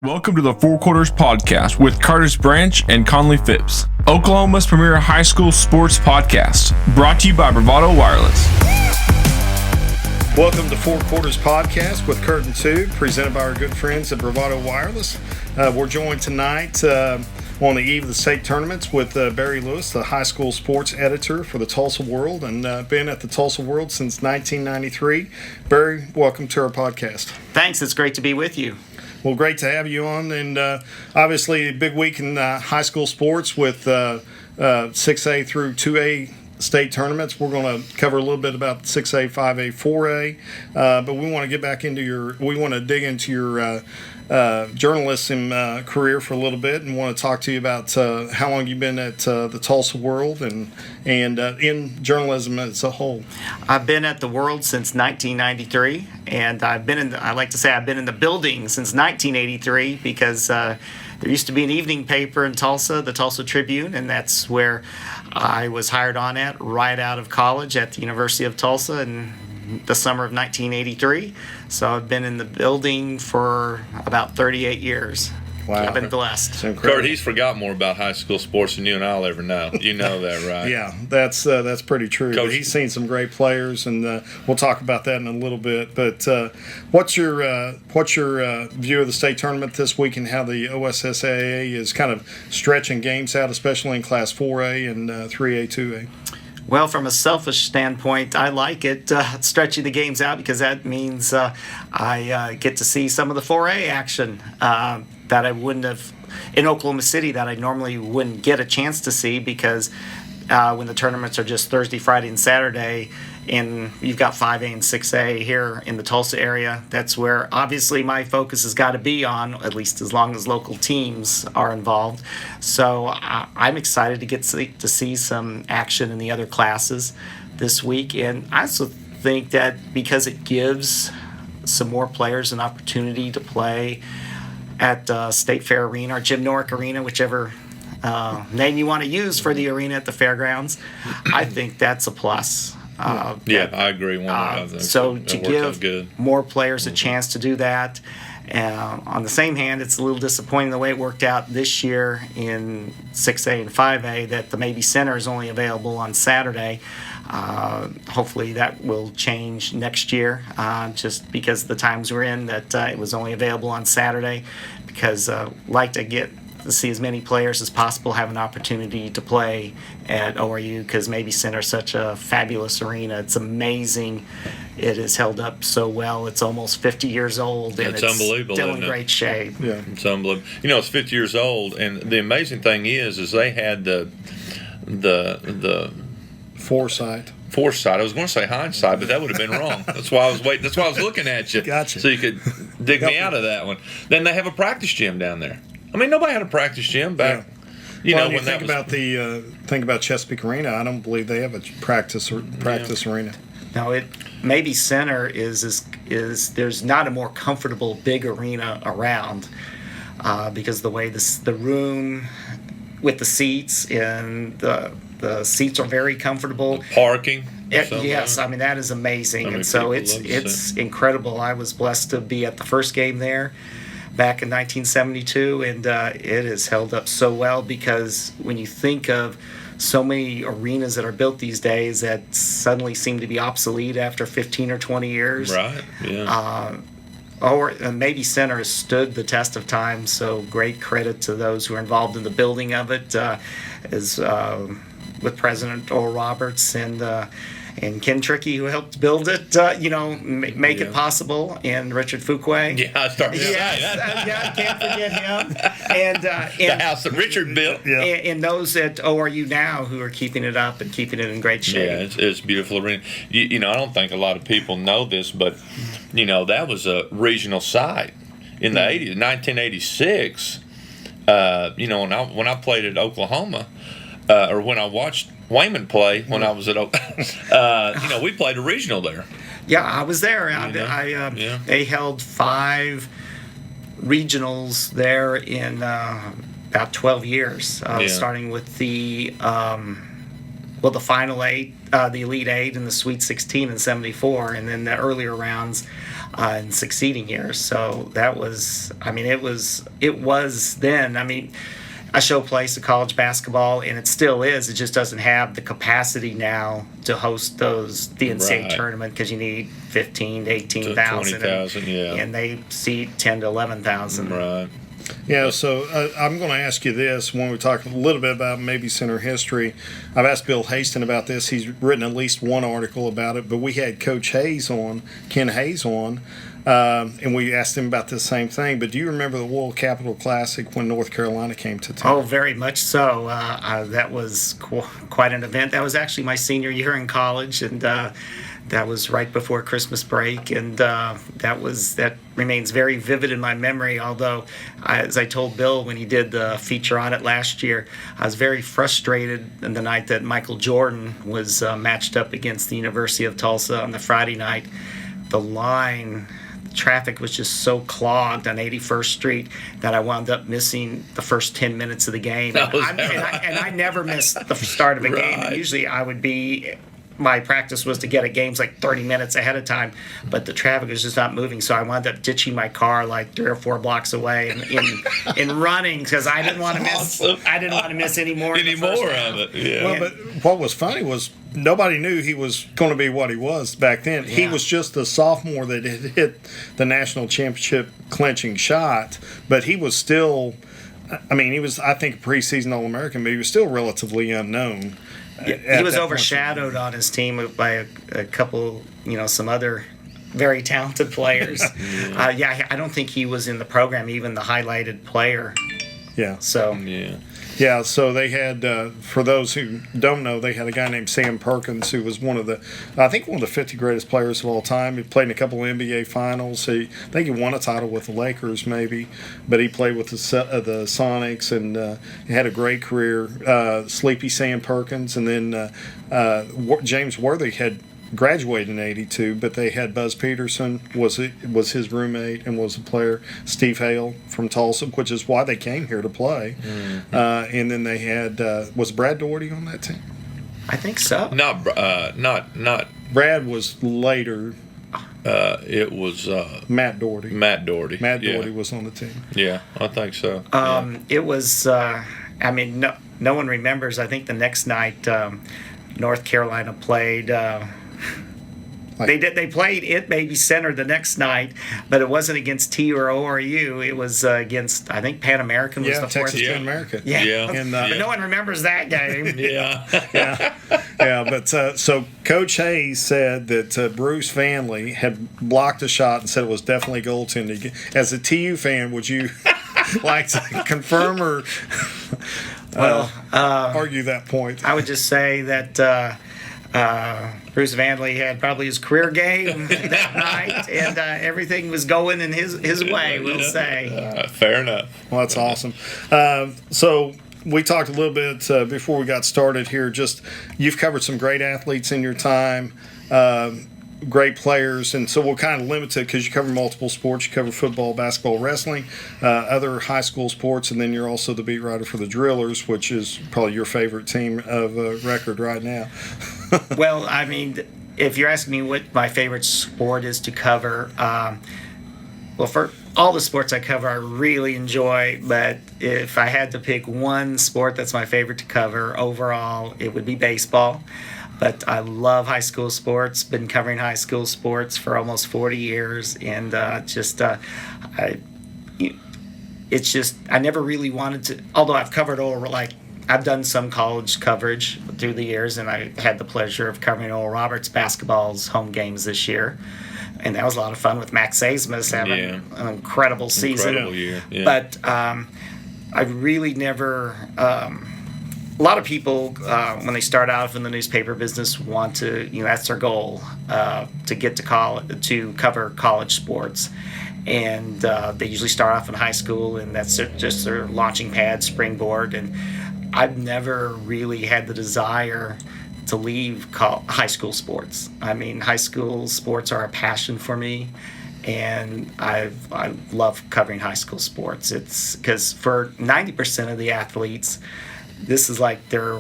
Welcome to the Four Quarters Podcast with Curtis Branch and Conley Phipps, Oklahoma's premier high school sports podcast, brought to you by Bravado Wireless. Welcome to Four Quarters Podcast with Curtis II, presented by our good friends at Bravado Wireless. We're joined tonight on the eve of the state tournaments with Barry Lewis, the high school sports editor for the Tulsa World, and been at the Tulsa World since 1993. Barry, welcome to our podcast. Thanks. It's great to be with you. Well, great to have you on, and obviously a big week in high school sports with 6A through 2A state tournaments. We're going to cover a little bit about 6A, 5A, 4A, but we want to get back into we want to dig into your journalism career for a little bit, and want to talk to you about how long you've been at the Tulsa World and in journalism as a whole. I've been at the World since 1993, and I like to say I've been in the building since 1983 because there used to be an evening paper in Tulsa, the Tulsa Tribune, and that's where I was hired on at right out of college at the University of Tulsa in the summer of 1983. So I've been in the building for about 38 years. Wow. I've been blessed. Kurt, he's forgot more about high school sports than you and I'll ever know. You know that, right? Yeah, that's pretty true. Coach, but he's seen some great players, and we'll talk about that in a little bit. But what's your view of the state tournament this week and how the OSSAA is kind of stretching games out, especially in Class 4A and 3A, 2A? Well, from a selfish standpoint, I like it stretching the games out because that means I get to see some of the 4A action that I wouldn't have in Oklahoma City that I normally wouldn't get a chance to see because when the tournaments are just Thursday, Friday, and Saturday, and you've got 5A and 6A here in the Tulsa area, that's where obviously my focus has got to be on, at least as long as local teams are involved. So I'm excited to get to see some action in the other classes this week. And I also think that because it gives some more players an opportunity to play at State Fair Arena or Jim Norick Arena, whichever name you want to use for the arena at the fairgrounds, I think that's a plus. I agree. So to give more players a chance to do that. On the same hand, it's a little disappointing the way it worked out this year in 6A and 5A that the Maybe Center is only available on Saturday. Hopefully that will change next year just because of the times we're in that it was only available on Saturday because like to get to see as many players as possible have an opportunity to play at ORU because Maybe Center is such a fabulous arena. It's amazing. It is held up so well. It's almost 50 years old, and it's unbelievable, still in great shape. Yeah, it's unbelievable. You know, it's 50 years old, and the amazing thing is they had the foresight. I was going to say hindsight, but that would have been wrong. That's why I was waiting. That's why I was looking at you. Gotcha. So you could dig me out of that one. Then they have a practice gym down there. I mean, nobody had a practice gym back. Yeah. When think about Chesapeake Arena. I don't believe they have a practice arena. No, Maybe Center is there's not a more comfortable big arena around because the way the room with the seats and the seats are very comfortable. The parking. Yes, I mean that is amazing, and so it's incredible. I was blessed to be at the first game there back in 1972, and it has held up so well because when you think of so many arenas that are built these days that suddenly seem to be obsolete after 15 or 20 years. Right, yeah. Or Maybe Center has stood the test of time, so great credit to those who are involved in the building of it, with President Oral Roberts and Ken Trickey, who helped build it, make it possible, and Richard Fuquay. Yeah, I started to say that. Can't forget him. And the house that Richard built. Yeah. And those at ORU now who are keeping it up and keeping it in great shape. Yeah, it's beautiful arena. I don't think a lot of people know this, but, that was a regional site in the 80s, 1986. When I played at Oklahoma, or when I watched Wayman play when I was at we played a regional there. Yeah, I was there. They held 5 regionals there in about 12 years, starting with the well, the final 8, the Elite 8 and the Sweet 16 in 74, and then the earlier rounds in succeeding years. So that was, I mean, it was then, I mean, a showplace of college basketball, and it still is. It just doesn't have the capacity now to host the NCAA tournament, because you need 15 to 18,000. 20,000, yeah. And they seat 10 to 11,000. Right. Yeah, so I'm going to ask you this when we talk a little bit about maybe center history. I've asked Bill Haston about this. He's written at least one article about it, but we had Coach Hayes on, Ken Hayes on, and we asked him about the same thing. But do you remember the World Capital Classic when North Carolina came to town? Oh, very much so. That was quite an event. That was actually my senior year in college, and that was right before Christmas break, and that remains very vivid in my memory. Although, as I told Bill when he did the feature on it last year, I was very frustrated in the night that Michael Jordan was matched up against the University of Tulsa on the Friday night. The traffic was just so clogged on 81st Street that I wound up missing the first 10 minutes of the game. And I never missed the start of a game. And usually my practice was to get at games like 30 minutes ahead of time, but the traffic was just not moving, so I wound up ditching my car like 3 or 4 blocks away and running, because I didn't want to miss. Awesome. I didn't want to miss any more. Of it. Yeah. Well, but what was funny was nobody knew he was going to be what he was back then. Yeah. He was just a sophomore that had hit the national championship clinching shot, but he was still. I mean, he was, I think, a preseason All-American, but he was still relatively unknown. Yeah, he was overshadowed on his team by a couple, some other very talented players. I don't think he was in the program, even the highlighted player. Yeah. So. Yeah, so they had, for those who don't know, they had a guy named Sam Perkins, who was one of the 50 greatest players of all time. He played in a couple of NBA finals. I think he won a title with the Lakers, maybe, but he played with the Sonics, and he had a great career. Sleepy Sam Perkins, and then James Worthy had graduated in '82, but they had Buzz Peterson was his roommate and was a player. Steve Hale from Tulsa, which is why they came here to play. Mm-hmm. And then they had was Brad Daugherty on that team? I think so. Not. Brad was later. It was Matt Daugherty. Matt Daugherty was on the team. Yeah, I think so. It was. No one remembers. I think the next night, North Carolina played. They played It Baby Center the next night, but it wasn't against T or ORU. It was against, I think, Pan American was the fourth. Texas Pan American. Yeah. And, but no one remembers that game. Yeah. But so Coach Hayes said that Bruce Vanley had blocked a shot and said it was definitely goaltending. As a TU fan, would you like to confirm or argue that point? I would just say that Bruce Vanley had probably his career game that night, and everything was going in his way, we'll say. Fair enough. Well, that's awesome. So we talked a little bit before we got started here. Just you've covered some great athletes in your time, great players, and so we'll kind of limit it because you cover multiple sports. You cover football, basketball, wrestling, other high school sports, and then you're also the beat writer for the Drillers, which is probably your favorite team of record right now. Well, I mean, if you're asking me what my favorite sport is to cover, for all the sports I cover, I really enjoy. But if I had to pick one sport that's my favorite to cover overall, it would be baseball. But I love high school sports. Been covering high school sports for almost 40 years, and it's just I never really wanted to. Although I've covered I've done some college coverage through the years, and I had the pleasure of covering Oral Roberts basketball's home games this year. And that was a lot of fun with Max Aismas having an incredible season. Incredible year. Yeah. But I really never. A lot of people, when they start out in the newspaper business, want to, that's their goal, to get to college, to cover college sports. And they usually start off in high school, and that's just their launching pad, springboard. And I've never really had the desire to leave high school sports. I mean, high school sports are a passion for me, and I love covering high school sports. It's because for 90% of the athletes, this is like their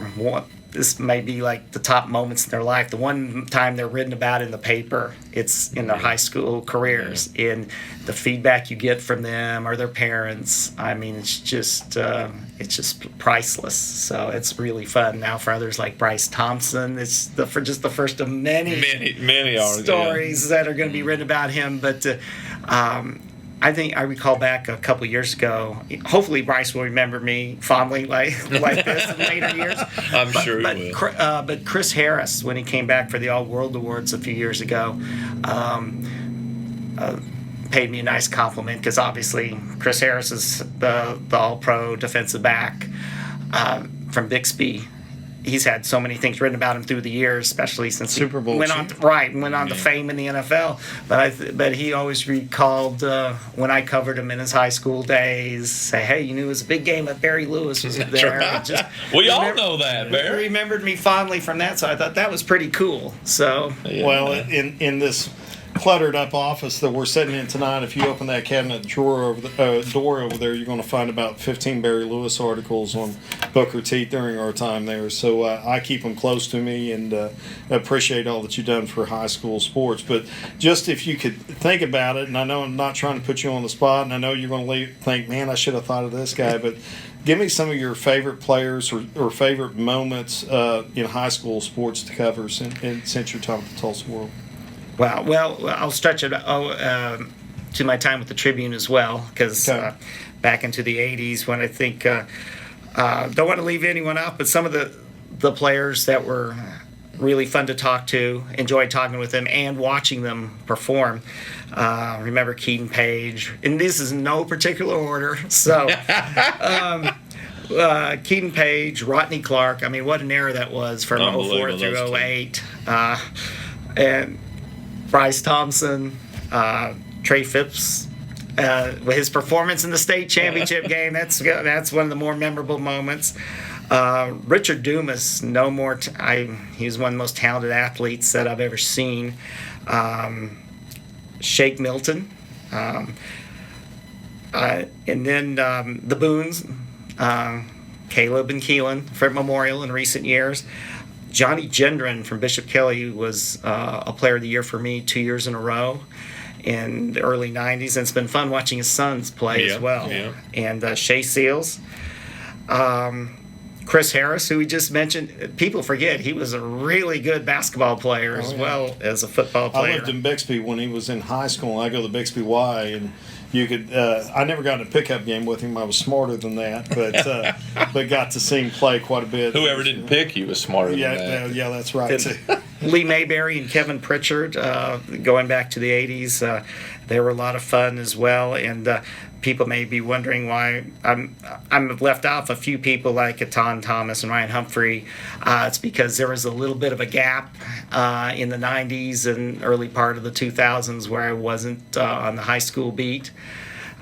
this may be like the top moments in their life. The one time they're written about in the paper, it's in their high school careers. And the feedback you get from them or their parents, I mean, it's just priceless. So it's really fun. Now for others like Bryce Thompson, it's the first of many stories that are going to be written about him. But I think I recall back a couple of years ago. Hopefully, Bryce will remember me fondly like this in later years. I'm sure he will. But Chris Harris, when he came back for the All World Awards a few years ago, paid me a nice compliment because obviously Chris Harris is the All Pro defensive back from Bixby. He's had so many things written about him through the years, especially since Super Bowl went on to fame in the NFL. But he always recalled when I covered him in his high school days. Say, hey, you knew it was a big game that Barry Lewis was there. Right. We all know that, Barry. He remembered me fondly from that, so I thought that was pretty cool. So well, in this cluttered up office that we're sitting in tonight, if you open that cabinet drawer over door over there, you're going to find about 15 Barry Lewis articles on Booker T during our time there. So I keep them close to me and appreciate all that you've done for high school sports. But just if you could think about it, and I know I'm not trying to put you on the spot, and I know you're going to think, man, I should have thought of this guy, but give me some of your favorite players or favorite moments in high school sports to cover since your time at the Tulsa World. Well, I'll stretch it to my time with the Tribune as well, because back into the 80s when I think, don't want to leave anyone out, but some of the players that were really fun to talk to, enjoyed talking with them and watching them perform. Remember Keaton Page, and this is in no particular order, so Keaton Page, Rodney Clark, I mean, what an era that was from 04 through 08. And Bryce Thompson, Trey Phipps, his performance in the state championship game, that's one of the more memorable moments. Richard Dumas, he was one of the most talented athletes that I've ever seen. Shake Milton, and then the Boones, Caleb and Keelan, Fred Memorial in recent years. Johnny Gendron from Bishop Kelly was a player of the year for me 2 years in a row in the early 90s, and it's been fun watching his sons play as well. Yeah. And Shea Seals. Chris Harris, who we just mentioned, people forget he was a really good basketball player as well as a football player. I lived in Bixby when he was in high school. I go to Bixby Y, and you could. I never got in a pickup game with him. I was smarter than that, but got to see him play quite a bit. Whoever didn't pick you was smarter than that. Yeah, that's right. Lee Mayberry and Kevin Pritchard, going back to the 80s, they were a lot of fun as well. And people may be wondering why I'm left off a few people like Atan Thomas and Ryan Humphrey. It's because there was a little bit of a gap in the 90s and early part of the 2000s where I wasn't on the high school beat.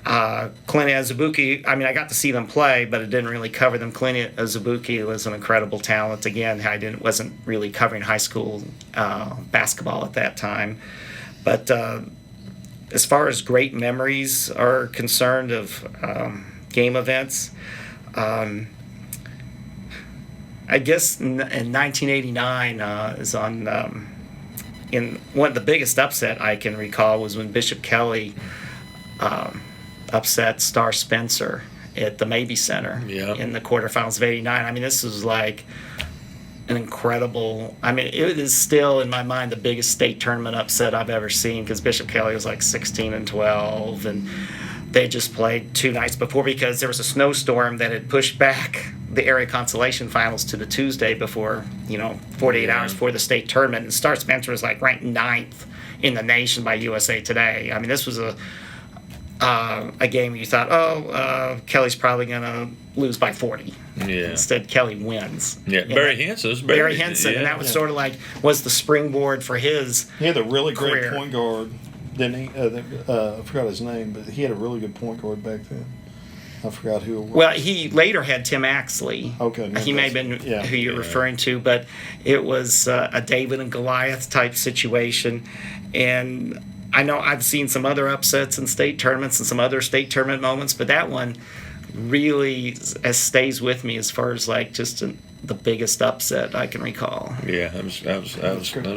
Clint Azubuike, I mean, I got to see them play, but I didn't really cover them. Clint Azubuike was an incredible talent. Again, wasn't really covering high school basketball at that time. But as far as great memories are concerned of game events, I guess in 1989 is on. In one of the biggest upset I can recall was when Bishop Kelly upset Star Spencer at the Mabee Center in the quarterfinals of '89. I mean, this was like an incredible. I mean, it is still in my mind the biggest state tournament upset I've ever seen because Bishop Kelly was like 16-12, and they just played 2 nights before because there was a snowstorm that had pushed back the area consolation finals to the Tuesday before, 48 hours before the state tournament. And Star Spencer was like ranked 9th in the nation by USA Today. I mean, this was a game where you thought, Kelly's probably going to lose by 40. Yeah. Instead, Kelly wins. Yeah, Barry Henson. Barry Henson, and that was sort of like was the springboard for his He had a really career. great point guard, didn't he? I forgot his name, but he had a really good point guard back then. I forgot who it was. Well, he later had Tim Axley. Okay. He may have been who you're referring to, but it was a David and Goliath type situation. And I know I've seen some other upsets in state tournaments and some other state tournament moments, but that one really stays with me as far as like just the biggest upset I can recall. Yeah, that was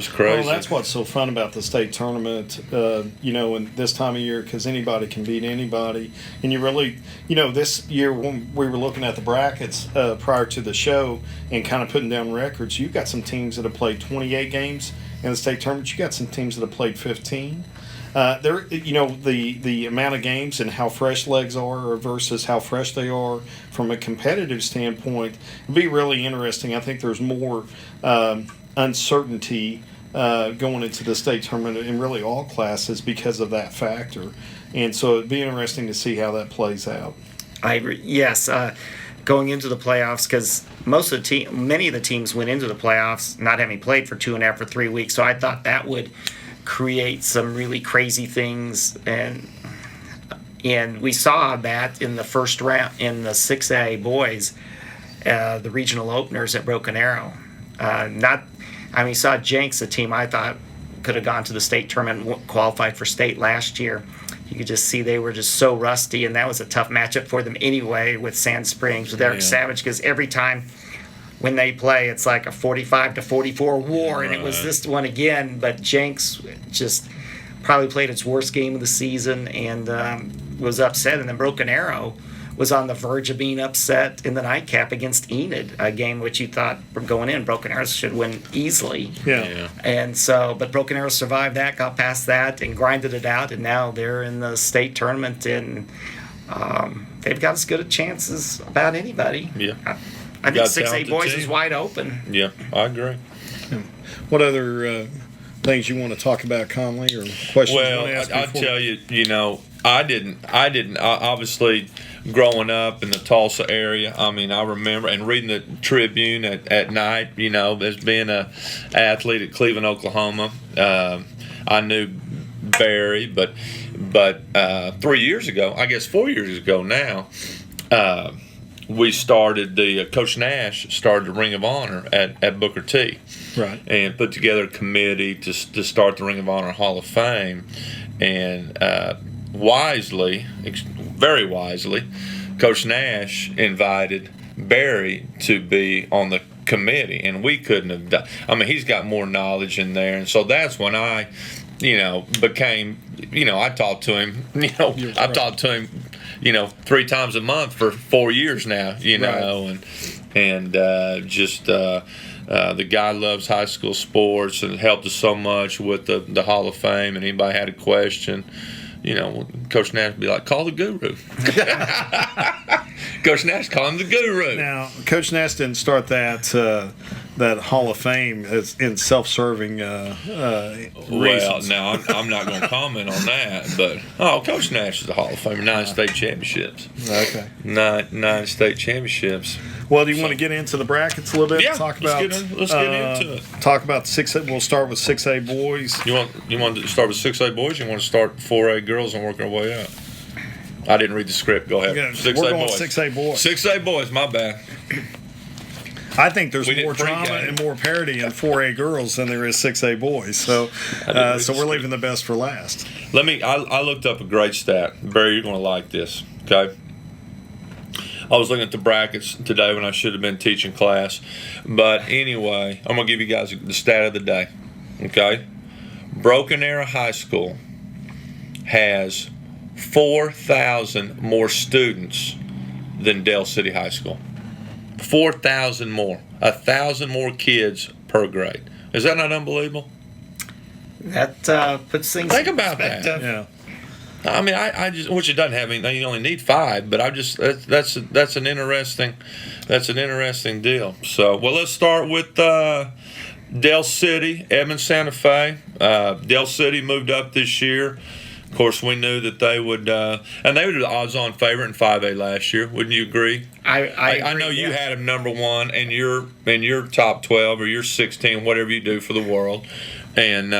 crazy. Well, that's what's so fun about the state tournament, and this time of year, because anybody can beat anybody. And you really, this year when we were looking at the brackets prior to the show and kind of putting down records, you've got some teams that have played 28 games in the state tournament. You got some teams that have played 15. The amount of games and how fresh legs are versus how fresh they are from a competitive standpoint would be really interesting. I think there's more uncertainty going into the state tournament in really all classes because of that factor. And so it'd be interesting to see how that plays out. I agree. Yes. Going into the playoffs, because many of the teams went into the playoffs not having played for 2.5 or 3 weeks. So I thought that would create some really crazy things, and we saw that in the first round in the 6A boys, the regional openers at Broken Arrow. You saw Jenks, a team I thought could have gone to the state tournament, qualified for state last year. You could just see they were just so rusty, and that was a tough matchup for them anyway with Sand Springs, with Eric Savage, because every time when they play, it's like a 45-44 war, and it was this one again. But Jenks just probably played its worst game of the season and was upset. And then Broken Arrow was on the verge of being upset in the nightcap against Enid, a game which you thought going in Broken Arrow should win easily. Yeah. And so, but Broken Arrow survived that, got past that, and grinded it out, and now they're in the state tournament, and they've got as good a chance as about anybody. Yeah. I think 6A boys is wide open. Yeah, I agree. What other things you want to talk about, Conley, or questions you want to ask? I'll tell you, I didn't. Obviously, growing up in the Tulsa area, I remember and reading the Tribune at night. As being an athlete at Cleveland, Oklahoma, I knew Barry, but 3 years ago, I guess 4 years ago now. We started Coach Nash started the Ring of Honor at Booker T. Right. And put together a committee to start the Ring of Honor Hall of Fame. And very wisely, Coach Nash invited Barry to be on the committee, and we couldn't have done. He's got more knowledge in there, and so that's when I, became. I talked to him. I've talked to him. 3 times a month for 4 years now, Right. and the guy loves high school sports and helped us so much with the Hall of Fame. And anybody had a question, Coach Nash would be like, call the guru. Coach Nash, call him the guru. Now, Coach Nash didn't start that Hall of Fame as in self-serving reasons. Well, now I'm not going to comment on that, but Coach Nash is the Hall of Famer, 9 state championships. Okay. Nine state championships. Well, do you want to get into the brackets a little bit? Yeah, Talk let's about, get into it. Talk about 6A. We'll start with 6A boys. You want to start with 6A boys? You want to start 4A girls and work our way up? I didn't read the script. Go ahead. Okay, 6A we're going boys. 6A boys. 6A boys. My bad. I think there's We didn't more drama pregame. and more parity in 4A girls than there is 6A boys. So, we're leaving the best for last. I looked up a great stat. Barry, you're going to like this. Okay. I was looking at the brackets today when I should have been teaching class. But anyway, I'm going to give you guys the stat of the day. Okay? Broken Arrow High School has 4,000 more students than Dale City High School. 4,000 more. 1,000 more kids per grade. Is that not unbelievable? That puts things Think in about that. perspective. Yeah. I just, which it doesn't have any. You only need 5, but that's an interesting deal. So, well, let's start with Dale City, Edmond Santa Fe. Dale City moved up this year. Of course, we knew that they would, and they were the odds-on favorite in 5A last year. Wouldn't you agree? I I know agree, you yes. had them number 1, and you're top 12 or you're 16, whatever you do for the world, and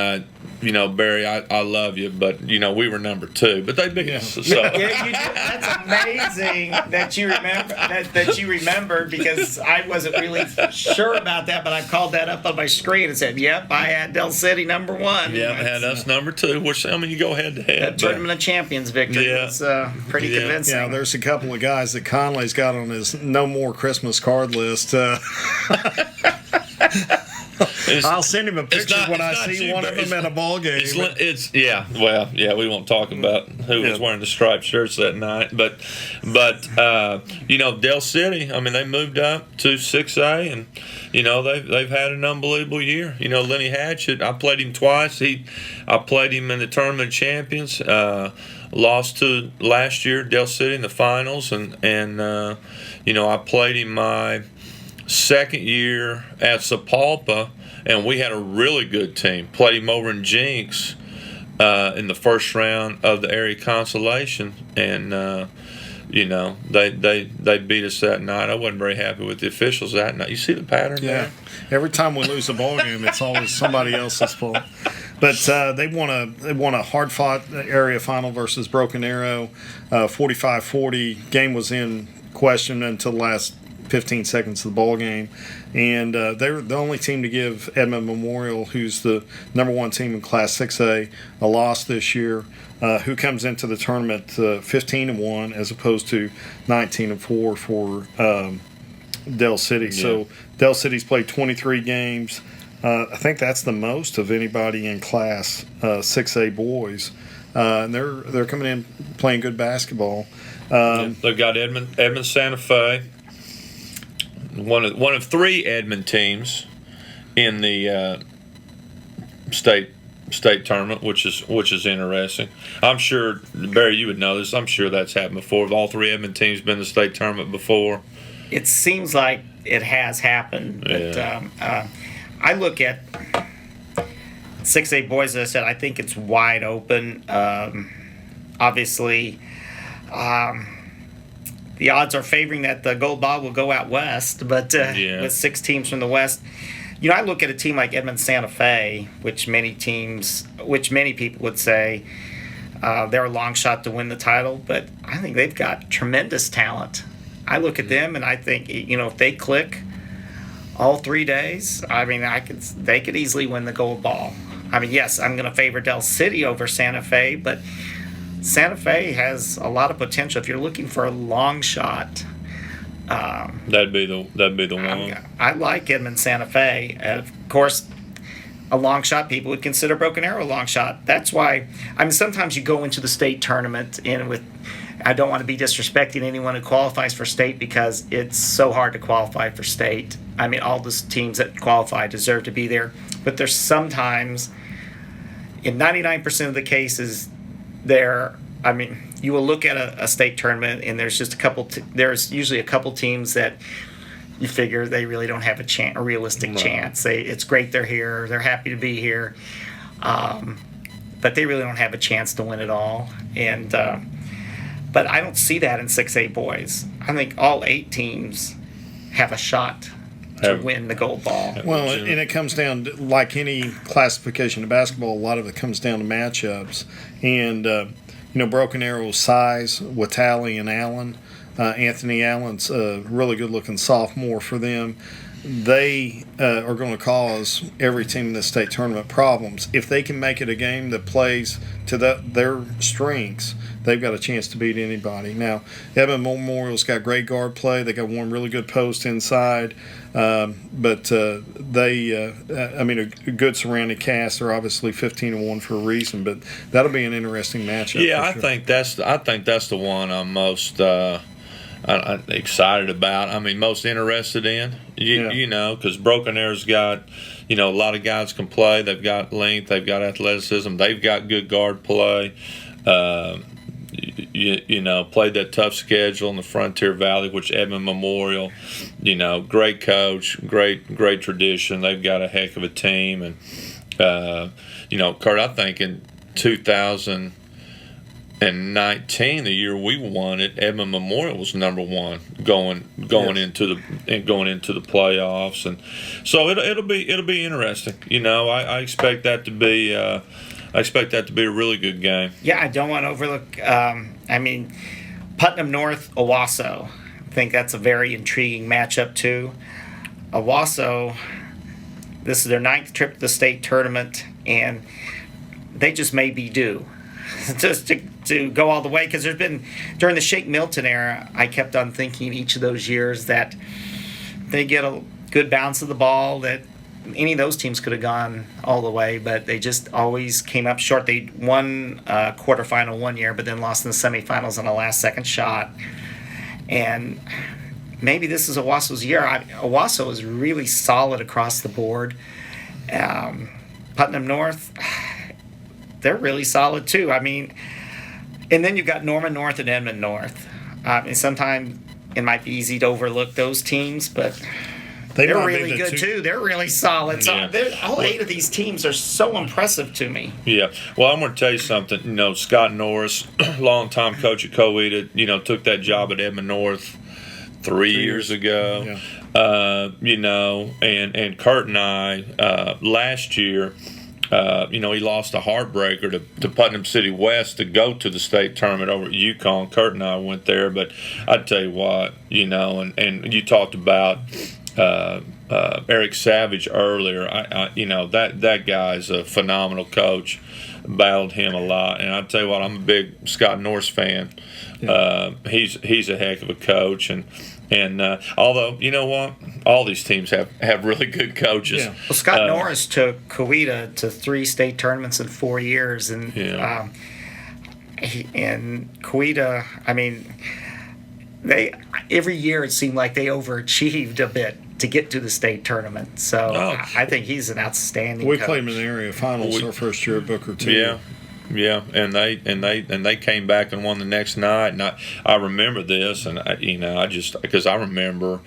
Barry, I love you, but we were number 2, but they beat us. So. Yeah, you did. That's amazing that you remember that you remembered, because I wasn't really sure about that, but I called that up on my screen and said, "Yep, I had Del City number 1." Yeah, had us number 2. Which you go head to head. That Tournament of Champions victory was pretty convincing. Yeah, there's a couple of guys that Conley's got on his no more Christmas card list. I'll send him a picture when I see one of them at a ball game. We won't talk about who was wearing the striped shirts that night, but Del City, I mean, they moved up to 6A, and they've had an unbelievable year. Lenny Hatchett, I played him twice. I played him in the Tournament of Champions. Lost to last year Del City in the finals, and I played him my second year at Sapulpa, and we had a really good team. Played him over in Jinx in the first round of the area consolation, and they beat us that night. I wasn't very happy with the officials that night. You see the pattern there? Every time we lose a ball game, it's always somebody else's fault. But they won a hard-fought area final versus Broken Arrow, 45-40. Game was in question until the last 15 seconds of the ball game, and they're the only team to give Edmond Memorial, who's the number 1 team in Class 6A, a loss this year. Who comes into the tournament 15-1 as opposed to 19-4 for Del City. Yeah. So Del City's played 23 games. I think that's the most of anybody in Class 6A boys, and they're coming in playing good basketball. They've got Edmond Santa Fe. One of 3 Edmond teams in the state tournament, which is interesting. I'm sure, Barry, you would know this. I'm sure that's happened before. All 3 Edmond teams been in the state tournament before. It seems like it has happened, but I look at 6A boys. As I said, I think it's wide open. Obviously. The odds are favoring that the gold ball will go out west, but with 6 teams from the west, I look at a team like Edmond Santa Fe, which many people would say they're a long shot to win the title, but I think they've got tremendous talent. I look at them and I think, if they click all 3 days, I mean, they could easily win the gold ball. I mean, yes, I'm going to favor Del City over Santa Fe, but Santa Fe has a lot of potential. If you're looking for a long shot, that'd be the one. I like Edmond Santa Fe. Of course, a long shot, people would consider Broken Arrow a long shot. That's why, sometimes you go into the state tournament I don't want to be disrespecting anyone who qualifies for state, because it's so hard to qualify for state. I mean, all the teams that qualify deserve to be there, but there's sometimes, in 99% of the cases, you will look at a state tournament, and there's just there's usually a couple teams that you figure they really don't have a realistic chance. It's great they're here, they're happy to be here, but they really don't have a chance to win it all. And but I don't see that in 6A boys. I think all 8 teams have a shot to win the gold ball. Well, and it comes down to, like any classification of basketball, a lot of it comes down to matchups. And, Broken Arrow's size with Talley and Allen. Anthony Allen's a really good-looking sophomore for them. They are going to cause every team in the state tournament problems. If they can make it a game that plays to their strengths, they've got a chance to beat anybody. Now, Edmond Memorial's got great guard play. They got one really good post inside. But a good surrounding cast. They're obviously 15-1 for a reason, but that'll be an interesting matchup. Yeah, I think that's the one I'm most excited about. Most interested in. Because Broken Arrow's got, a lot of guys can play. They've got length. They've got athleticism. They've got good guard play. Played that tough schedule in the Frontier Valley, which Edmond Memorial, great coach, great tradition. They've got a heck of a team. And, Kurt, I think in 2019, the year we won it, Edmond Memorial was number 1 going into the playoffs. And so it'll be interesting. I expect that to be I expect that to be a really good game. Yeah, I don't want to overlook. Putnam North, Owasso. I think that's a very intriguing matchup too. Owasso, this is their 9th trip to the state tournament, and they just may be due just to go all the way, because there's been, during the Shake Milton era, I kept on thinking each of those years that they get a good bounce of the ball, that any of those teams could have gone all the way, but they just always came up short. They won a quarterfinal one year, but then lost in the semifinals on a last-second shot. And maybe this is Owasso's year. Owasso is really solid across the board. Putnam North, they're really solid too. And then you've got Norman North and Edmond North. And sometimes it might be easy to overlook those teams, but they're really good too. They're really solid. So all 8 of these teams are so impressive to me. Yeah. Well, I'm going to tell you something. Scott Norris, longtime coach at Coweta, took that job at Edmond North 3 years ago. Yeah. And Kurt and I, last year, he lost a heartbreaker to Putnam City West to go to the state tournament over at Yukon. Kurt and I went there, but I'd tell you what, and you talked about Eric Savage earlier. That guy's a phenomenal coach. Battled him a lot, and I tell you what, I'm a big Scott Norris fan. Yeah. He's a heck of a coach, and although you know what, all these teams have really good coaches. Yeah. Well, Scott Norris took Coweta to 3 state tournaments in 4 years, and and Coweta, they every year it seemed like they overachieved a bit to get to the state tournament. So I think he's an outstanding coach. Played him in the area finals our first year at Booker too. Yeah, and they came back and won the next night, and I remember this, and because I remember.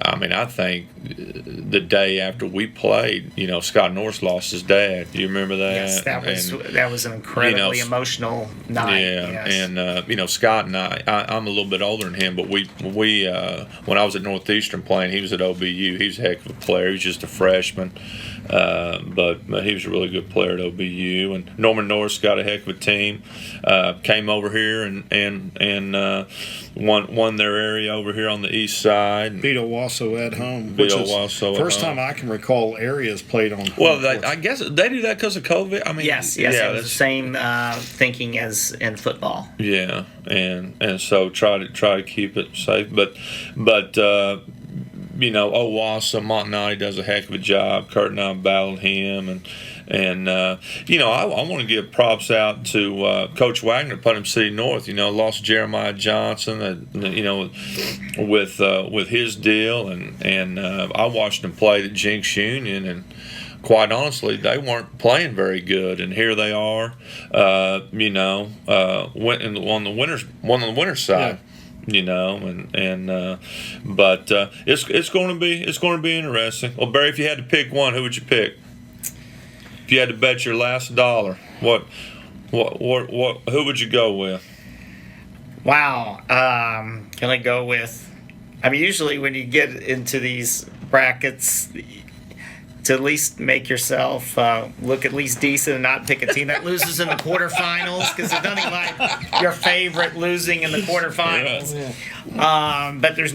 I think the day after we played, Scott Norris lost his dad. Do you remember that? Yes, that was an incredibly emotional night. Yeah, yes. And Scott and I'm a little bit older than him, but we when I was at Northeastern playing, he was at OBU. He was a heck of a player. He was just a freshman, but he was a really good player at OBU. And Norman Norris got a heck of a team. Came over here and won their area over here on the east side. Beat Owasso at home. Beat Owasso first time I can recall areas played on. Well, I guess they do that because of COVID. Yes, it was the same thinking as in football. Yeah, and so try to keep it safe, but Owasso Montanati does a heck of a job. Kurt and I battled him, and I want to give props out to Coach Wagner, Putnam City North. Lost Jeremiah Johnson, with his deal, and I watched him play at Jinx Union, and quite honestly, they weren't playing very good, and here they are. Went on the winner's side. Yeah. But it's going to be interesting. Well, Barry, if you had to pick one, who would you pick? If you had to bet your last dollar, what who would you go with? Wow, can I go with? Usually when you get into these brackets, to at least make yourself look at least decent and not pick a team that loses in the quarterfinals, because there's nothing like your favorite losing in the quarterfinals. Yeah. But there's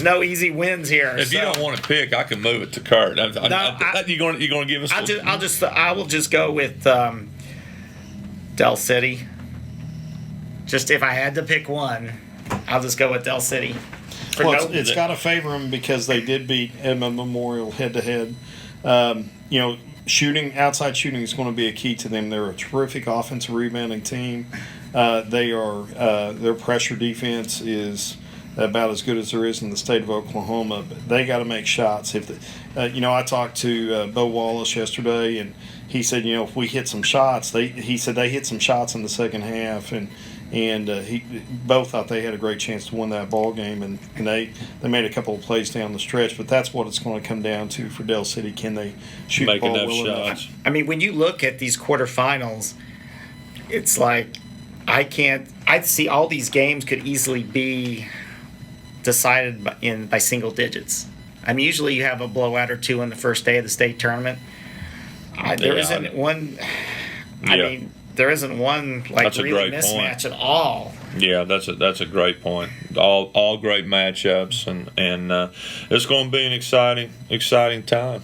no easy wins here. If you don't want to pick, I can move it to Kurt. You're going to give us. I will just go with Del City. Just if I had to pick one, I'll just go with Del City. It's got to favor them because they did beat Edmond Memorial head-to-head. Outside shooting is going to be a key to them. They're a terrific offensive rebounding team. Their pressure defense is about as good as there is in the state of Oklahoma. But they got to make shots. I talked to Bo Wallace yesterday, and he said, if we hit some shots, he said they hit some shots in the second half, and both thought they had a great chance to win that ball game, and they made a couple of plays down the stretch. But that's what it's going to come down to for Del City. Can they shoot the ball well enough? When you look at these quarterfinals, it's like I'd see all these games could easily be decided by single digits. Usually you have a blowout or two on the first day of the state tournament. There isn't one. I mean, there isn't one That's a really great mismatch point. at all. Yeah, that's a great point. All great matchups, and it's going to be an exciting time.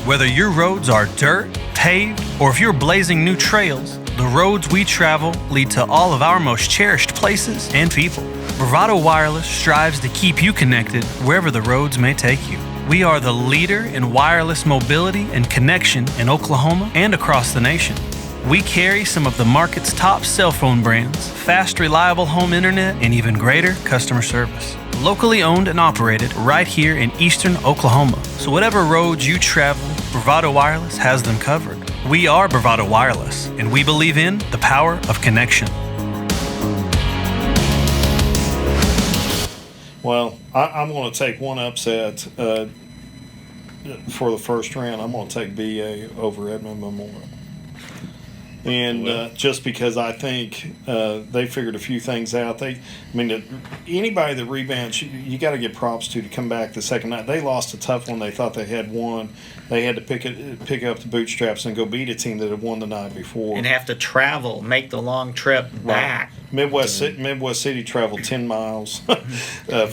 Whether your roads are dirt, paved, or if you're blazing new trails, the roads we travel lead to all of our most cherished places and people. Bravado Wireless strives to keep you connected wherever the roads may take you. We are the leader in wireless mobility and connection in Oklahoma and across the nation. We carry some of the market's top cell phone brands, fast, reliable home internet, and even greater customer service. Locally owned and operated right here in eastern Oklahoma. So whatever roads you travel, Bravado Wireless has them covered. We are Bravado Wireless, and we believe in the power of connection. Well, I'm going to take one upset for the first round. I'm going to take BA over Edmond Memorial. And just because I think they figured a few things out. Anybody that rebounds, you got to give props to come back the second night. They lost a tough one. They thought they had won. They had to pick up the bootstraps and go beat a team that had won the night before. And have to travel, make the long trip back. Midwest City traveled 10 miles for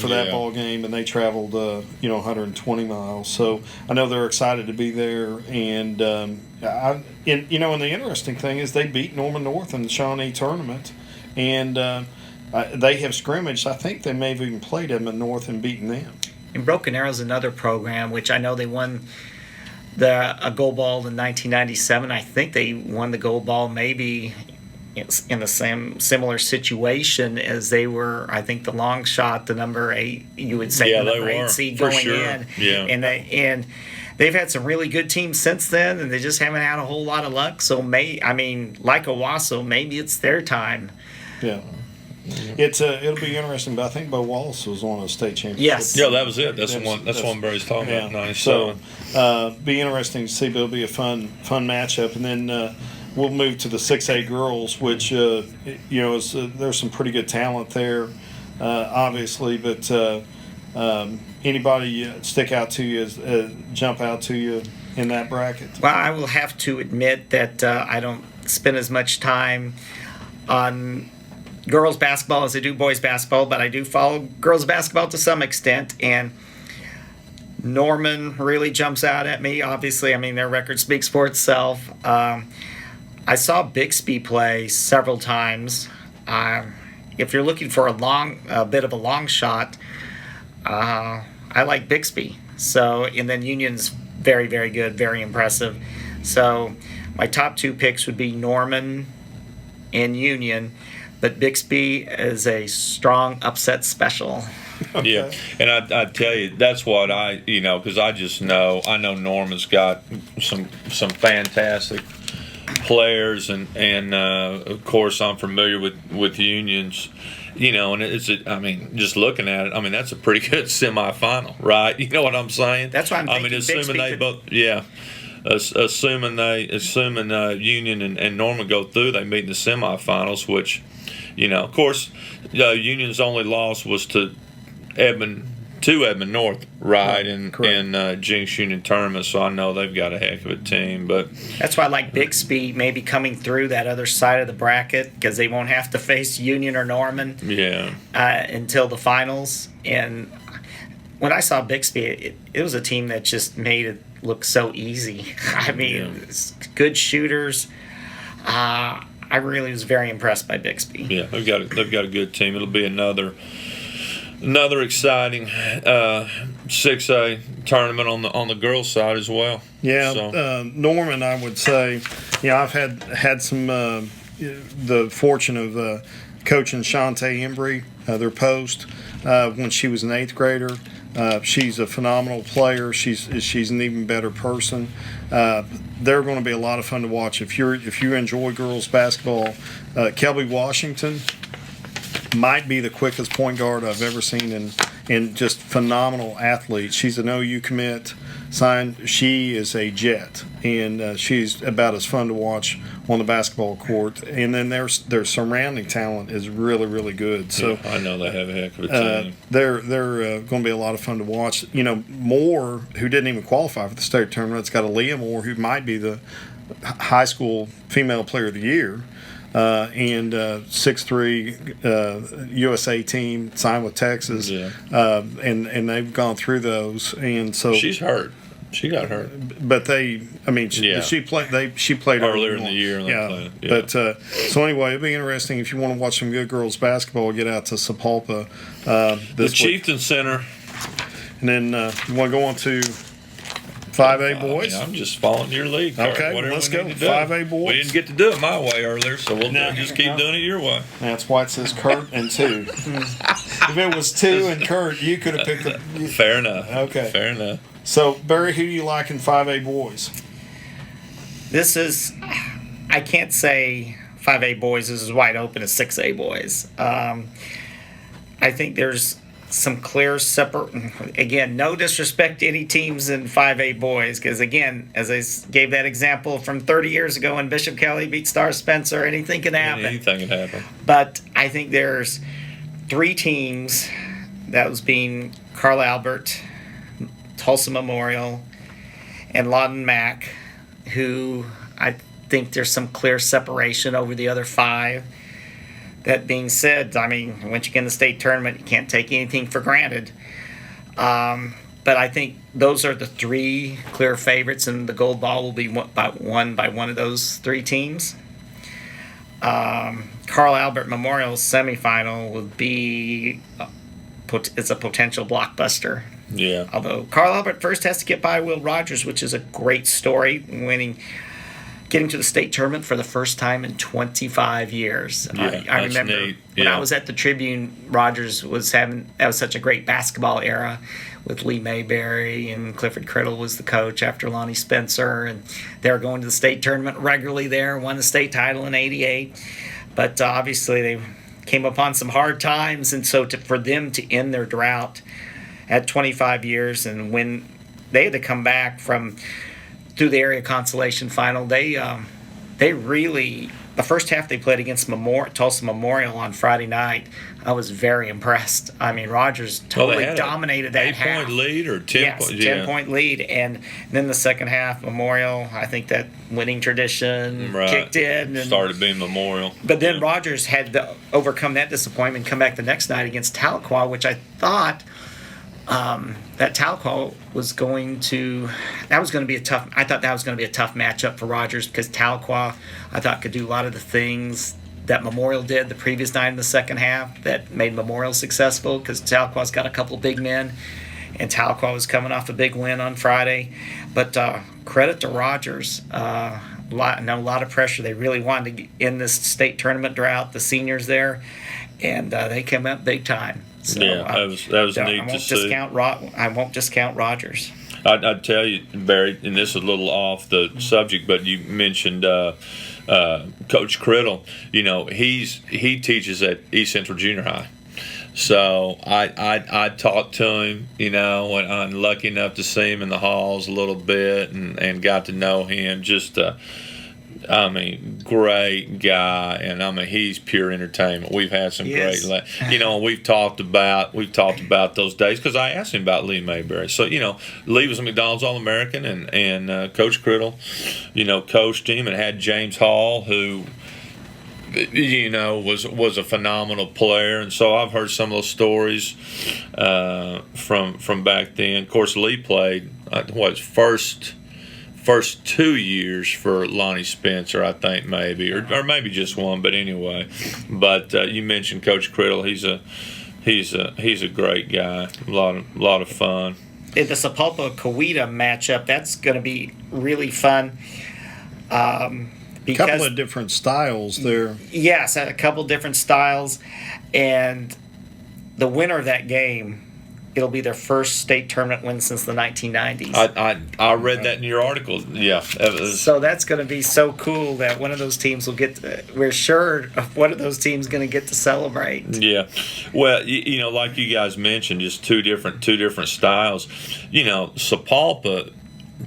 that ball game, and they traveled 120 miles. So I know they're excited to be there. And and the interesting thing is they beat Norman North in the Shawnee tournament, and they have scrimmaged. I think they may have even played them in North and beaten them. And Broken Arrow is another program which I know they won a gold ball in 1997. I think they won the gold ball maybe in the same similar situation as they were. I think the long shot, the number 8, you would say, the number 8 seed going in. Yeah. And they've had some really good teams since then, and they just haven't had a whole lot of luck. So like Owasso, maybe it's their time. Yeah. It'll be interesting, but I think Bo Wallace was on a state championship. Yes. Yeah, that was it. That's one Barry's talking about. 97. So, be interesting to see, but it'll be a fun matchup. And then we'll move to the 6A girls, which there's some pretty good talent there, obviously. But anybody stick out to you, jump out to you in that bracket? Well, I will have to admit that I don't spend as much time on girls basketball as I do boys basketball, but I do follow girls basketball to some extent, and Norman really jumps out at me. Obviously, their record speaks for itself. I saw Bixby play several times. If you're looking for a bit of a long shot, I like Bixby. So, and then Union's very, very good, very impressive. So my top 2 picks would be Norman and Union, but Bixby is a strong upset special. Okay. Yeah, and I tell you, that's what because I know Norman's got some fantastic players, and of course I'm familiar with Union's, and just looking at it, that's a pretty good semifinal, right? You know what I'm saying? That's what I'm thinking. Assuming they both, assuming Union and Norman go through, they meet in the semifinals, which, of course, Union's only loss was to Edmond North, right, in Jinx Union tournament. So I know they've got a heck of a team, but that's why I like Bixby maybe coming through that other side of the bracket, because they won't have to face Union or Norman until the finals. And when I saw Bixby, it was a team that just made it look so easy. It's good shooters. I really was very impressed by Bixby. Yeah, they've got a good team. It'll be another exciting 6A tournament on the girls' side as well. Yeah, so. Norman, I would say, I've had some the fortune of coaching Shantae Embry, their post, when she was an 8th grader. She's a phenomenal player. She's an even better person. They're going to be a lot of fun to watch. If you enjoy girls basketball, Kelby Washington might be the quickest point guard I've ever seen and just phenomenal athlete. She's an OU commit. She is a jet, and she's about as fun to watch on the basketball court. And then their surrounding talent is really, really good. So I know they have a heck of a team. They're going to be a lot of fun to watch. Moore, who didn't even qualify for the state tournament, it's got Aaliyah Moore, who might be the high school female player of the year. And 6'3" USA team signed with Texas, and they've gone through those, and so she's hurt. She got hurt, but she played earlier in the year. But so anyway, it'll be interesting if you want to watch some good girls basketball. Get out to Sapulpa the Chieftain Center, and then you want to go on to 5A boys. I'm just following your lead. Okay, let's go. 5A boys. We didn't get to do it my way earlier, so we'll just keep doing it your way. That's why it says Kurt and 2. If it was 2 and Kurt, you could have picked it. Fair enough. Okay. Fair enough. So, Barry, who do you like in 5A boys? I can't say 5A boys is as wide open as 6A boys. I think there's some clear again, no disrespect to any teams in 5A boys, because again, as I gave that example from 30 years ago when Bishop Kelly beat Star Spencer, anything can happen. Anything can happen. But I think there's 3 teams, that was being Carl Albert, Tulsa Memorial, and Lawton Mac, who I think there's some clear separation over the other 5. That being said, once you get in the state tournament, you can't take anything for granted. But I think those are the 3 clear favorites, and the gold ball will be won by one of those 3 teams. Carl Albert Memorial semifinal would be it's a potential blockbuster. Yeah. Although Carl Albert first has to get by Will Rogers, which is a great story, getting to the state tournament for the first time in 25 years. Yeah, I remember when I was at the Tribune, Rogers was that was such a great basketball era with Lee Mayberry, and Clifford Criddle was the coach after Lonnie Spencer, and they were going to the state tournament regularly there, won the state title in '88. But obviously they came upon some hard times, and so for them to end their drought at 25 years, and when they had to come back through the area consolation final, they really, the first half they played against Tulsa Memorial on Friday night, I was very impressed. Rogers totally dominated that half. 8-point lead or 10 point? 10-point lead, and then the second half, Memorial, I think that winning tradition kicked in. And started being Memorial. But then Rogers had to overcome that disappointment and come back the next night against Tahlequah, which I thought that Tahlequah was going to be a tough. I thought that was going to be a tough matchup for Rogers, because Tahlequah, I thought, could do a lot of the things that Memorial did the previous night in the second half that made Memorial successful, because Tahlequah's got a couple big men, and Tahlequah was coming off a big win on Friday. But credit to Rogers. A lot of pressure. They really wanted to end this state tournament drought, the seniors there, and they came up big time. So, that was neat to see. I won't discount Rogers. I'd tell you, Barry, and this is a little off the subject, but you mentioned Coach Criddle. He teaches at East Central Junior High. So I talked to him, when I'm lucky enough to see him in the halls a little bit, and got to know him. Just great guy, and he's pure entertainment. We've had some great, we've talked about those days, because I asked him about Lee Mayberry. So Lee was a McDonald's All-American, and Coach Criddle, coached him, and had James Hall, who was a phenomenal player. And so I've heard some of those stories from back then. Of course, Lee played first 2 years for Lonnie Spencer, I think, maybe, or maybe just one, but anyway. But you mentioned Coach Criddle. He's a great guy. A lot of fun. The Sapulpa-Coweta matchup, that's going to be really fun. A couple of different styles there. Yes, a couple different styles, and the winner of that game it'll be their first state tournament win since the 1990s. I read that in your article. Yeah. So that's going to be so cool that one of those teams will get. We're sure of one of those teams going to get to celebrate. Yeah. Well, you know, like you guys mentioned, just two different styles. You know, Sapulpa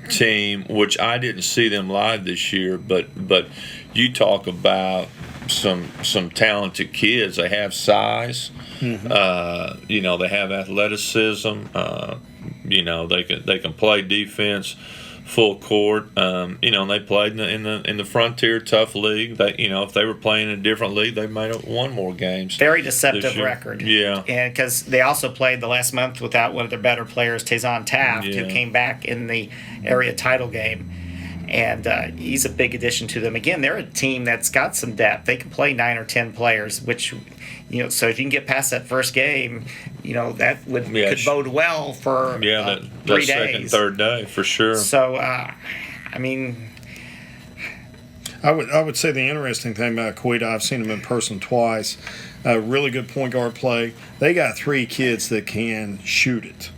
team, which I didn't see them live this year, but you talk about some talented kids. They have size. Mm-hmm. You know, they have athleticism. You know, they can play defense full court. You know, and they played in the Frontier Tough League. They, you know, if they were playing in a different league, they might have won more games. Very deceptive record. Yeah, and because they also played the last month without one of their better players, Tazon Taft, who came back in the area title game. And he's a big addition to them. Again, they're a team that's got some depth. They can play 9 or 10 players, which, you know, so if you can get past that first game, you know, that could bode well for 3 days. Second, third day, for sure. So, I mean, I would say the interesting thing about Coweta, I've seen them in person twice. Really good point guard play. They got 3 kids that can shoot it.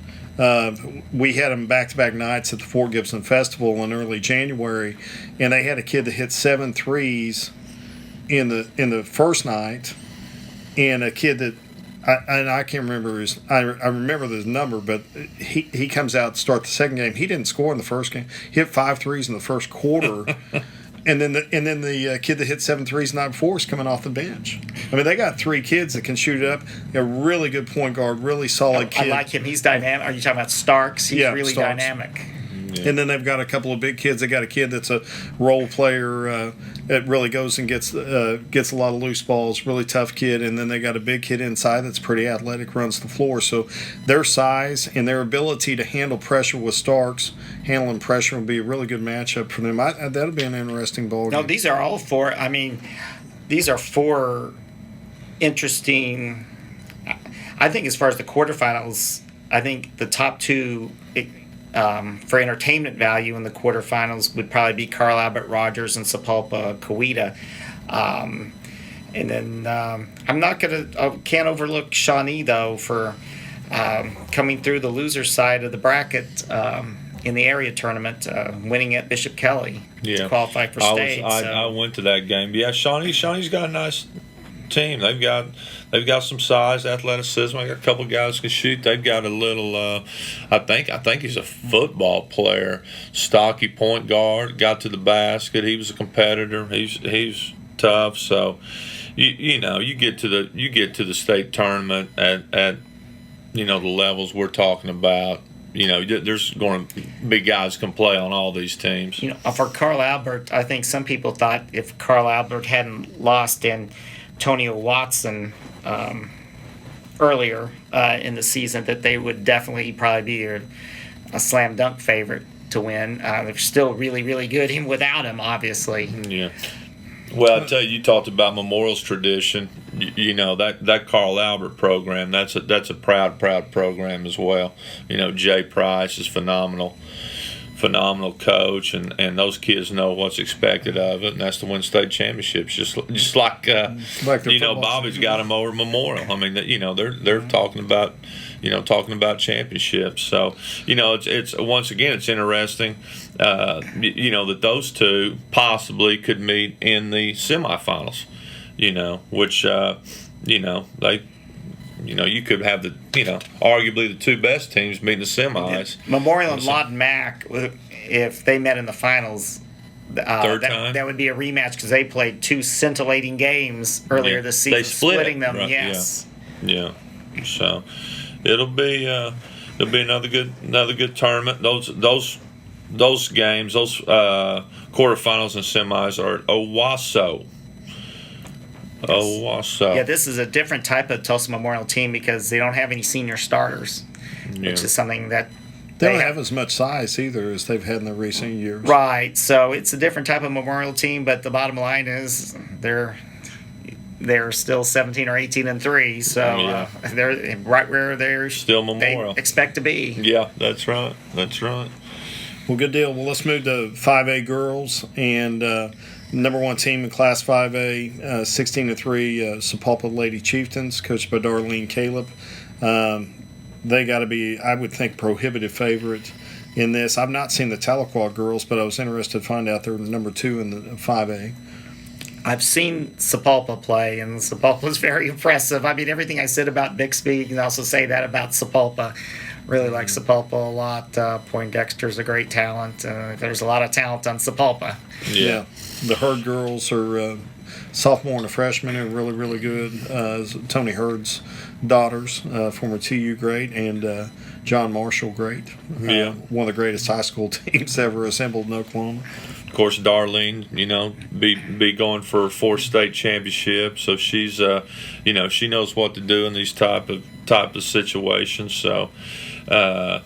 We had them back-to-back nights at the Fort Gibson Festival in early January, and they had a kid that hit 7 threes in the first night, and a kid that I can't remember I remember his number, but he comes out to start the second game. He didn't score in the first game. He hit 5 threes in the first quarter. And then the kid that hit 7 threes the night before is coming off the bench. I mean, they got 3 kids that can shoot it up. A really good point guard, really solid kid. I like him. He's dynamic. Are you talking about Starks? He's really Starks. Dynamic. Yeah. And then they've got a couple of big kids. They got a kid that's a role player that really goes and gets a lot of loose balls. Really tough kid. And then they got a big kid inside that's pretty athletic, runs the floor. So their size and their ability to handle pressure with Starks, handling pressure will be a really good matchup for them. That'll be an interesting ball game. No, these are all 4. I mean, these are 4 interesting. I think as far as the quarterfinals, I think the top 2. For entertainment value in the quarterfinals would probably be Carl Albert Rogers and Sapulpa Coweta. And then can't overlook Shawnee, though, for coming through the loser side of the bracket in the area tournament, winning at Bishop Kelly to qualify for state. I went to that game. Yeah, Shawnee's got a nice team. They've got some size, athleticism. I got a couple guys who can shoot. They've got a little. I think he's a football player, stocky point guard. Got to the basket. He was a competitor. He's tough. So, you know, you get to the state tournament at you know the levels we're talking about. You know, there's going to be guys who can play on all these teams. You know, for Carl Albert, I think some people thought if Carl Albert hadn't lost Antonio Watson earlier in the season, that they would definitely probably be a slam dunk favorite to win. They're still really, really good, even without him, obviously. Yeah. Well, I tell you talked about Memorial's tradition. You know that Carl Albert program. That's a proud program as well. You know, Jay Price is phenomenal coach, and those kids know what's expected of it, and that's to win state championships. Just like you know, Bobby's got them over at Memorial. I mean, you know, they're talking about championships. So, you know, it's once again it's interesting. You know, that those two possibly could meet in the semifinals. You know, which you know they. You know, you could have arguably the 2 best teams meet in the semis. Memorial and Lawton Mac, if they met in the finals, that would be a rematch because they played 2 scintillating games earlier this season, splitting them. Right? Yes. Yeah. So it'll be another good tournament. Those games, those quarterfinals and semis are at Owasso. Yeah, this is a different type of Tulsa Memorial team because they don't have any senior starters, which is something that they don't have as much size either as they've had in the recent years. Right, so it's a different type of Memorial team, but the bottom line is they're still 17 or 18-3, so they're right where they're still Memorial they expect to be. Yeah, that's right. Well, good deal. Well, let's move to 5A girls and. Number 1 team in Class 5A, 16-3, Sapulpa Lady Chieftains, coached by Darlene Caleb. they got to be, I would think, prohibitive favorite in this. I've not seen the Tahlequah girls, but I was interested to find out they're number 2 in the 5A. I've seen Sapulpa play, and Sapulpa's very impressive. I mean, everything I said about Bixby, you can also say that about Sapulpa. Really like Sapulpa a lot. Poindexter's a great talent. There's a lot of talent on Sapulpa. Yeah. The Hurd girls are sophomore and a freshman are really, really good. Tony Hurd's daughters, former TU great, and John Marshall great. One of the greatest high school teams ever assembled in Oklahoma. Of course, Darlene, be going for a 4th state championship, so she's, she knows what to do in these type of situations. So, but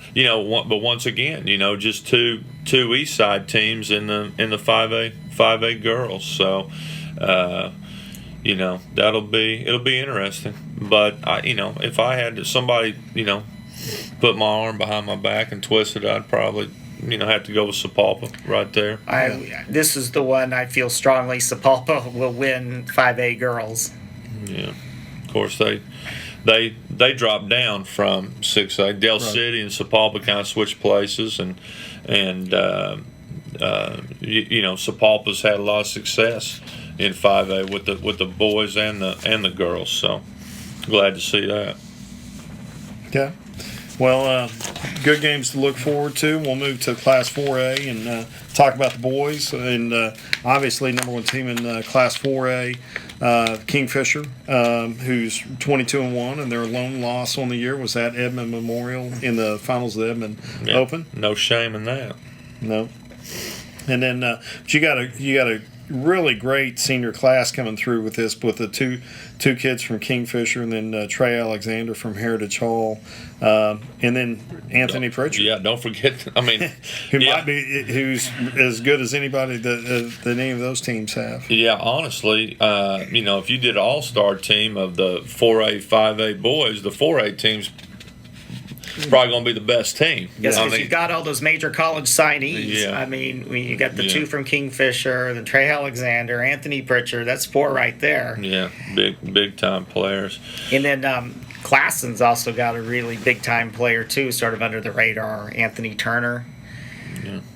once again, just two East Side teams in the 5A girls. So, it'll be interesting. But if I had somebody, put my arm behind my back and twist it, I'd probably have to go with Sapulpa right there. This is the one I feel strongly Sapulpa will win 5A girls. Yeah, of course they dropped down from 6A. Del City and Sapulpa kind of switched places, and Sapulpa's had a lot of success in 5A with the boys and the girls. So glad to see that. Okay. Well, good games to look forward to. We'll move to Class 4A and talk about the boys. And obviously, number 1 team in Class 4A, Kingfisher, who's 22-1, and their lone loss on the year was at Edmond Memorial in the finals of the Edmond Open. No shame in that. No. And then but you got a really great senior class coming through with this, with the two kids from Kingfisher, and then Trey Alexander from Heritage Hall, and then Anthony Pritchard. Yeah, don't forget. I mean, who's as good as anybody that any of those teams have. Yeah, honestly, if you did an all-star team of the 4A, 5A boys, the 4A team's probably going to be the best team. Yes, because you've got all those major college signees. Yeah. I mean, you got the 2 from Kingfisher, the Trey Alexander, Anthony Pritchard. That's 4 right there. Yeah, big time players. And then Classen's also got a really big time player too, sort of under the radar. Anthony Turner,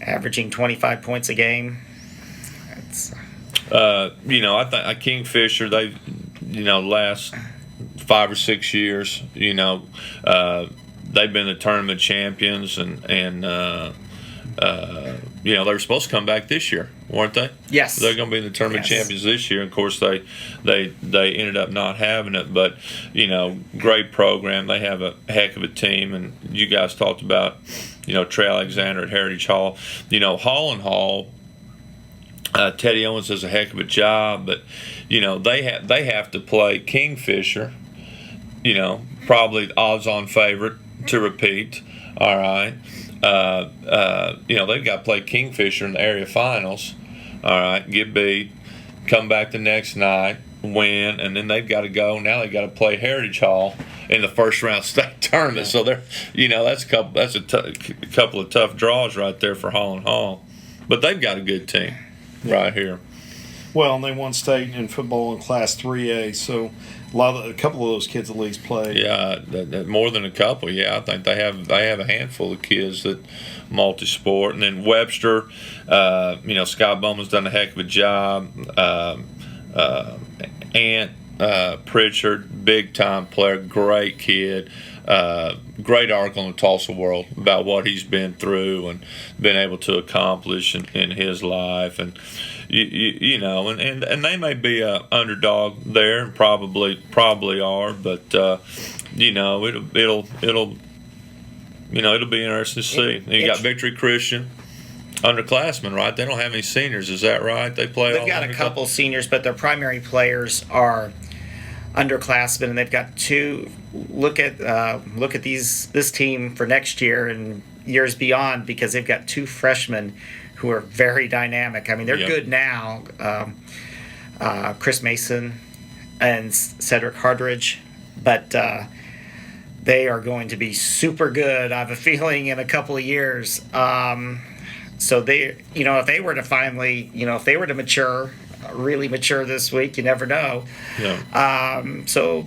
averaging 25 points a game. That's I think Kingfisher, they, last 5 or 6 years, they've been the tournament champions, and they were supposed to come back this year, weren't they? Yes. They're going to be the tournament champions this year. Of course, they ended up not having it, but great program. They have a heck of a team, and you guys talked about Trey Alexander at Heritage Hall. Hall and Hall. Teddy Owens does a heck of a job, but they have to play Kingfisher. Probably odds-on favorite to repeat. All right. They've got to play Kingfisher in the area finals. All right. Get beat. Come back the next night. Win. And then they've got to go. Now they've got to play Heritage Hall in the first round state tournament. So they're, that's a couple of tough draws right there for Hall and Hall. But they've got a good team right here. Well, and they won state in football in Class 3A, so a couple of those kids at least played. Yeah, more than a couple. Yeah, I think they have a handful of kids that multi-sport. And then Webster, Scott Bowman's done a heck of a job. Ant Pritchard, big time player, great kid. Great article in the Tulsa World about what he's been through and been able to accomplish in his life, and and they may be a underdog there, and probably are, but it'll be interesting to see. And you got Victory Christian, underclassmen, right? They don't have any seniors, is that right? They've got a couple seniors, but their primary players are underclassmen, and they've got 2. Look at this team for next year and years beyond, because they've got 2 freshmen who are very dynamic. I mean, they're good now. Chris Mason and Cedric Hardridge, but they are going to be super good, I have a feeling, in a couple of years. So they, if they were to finally, if they were to mature really mature this week. You never know. Yeah.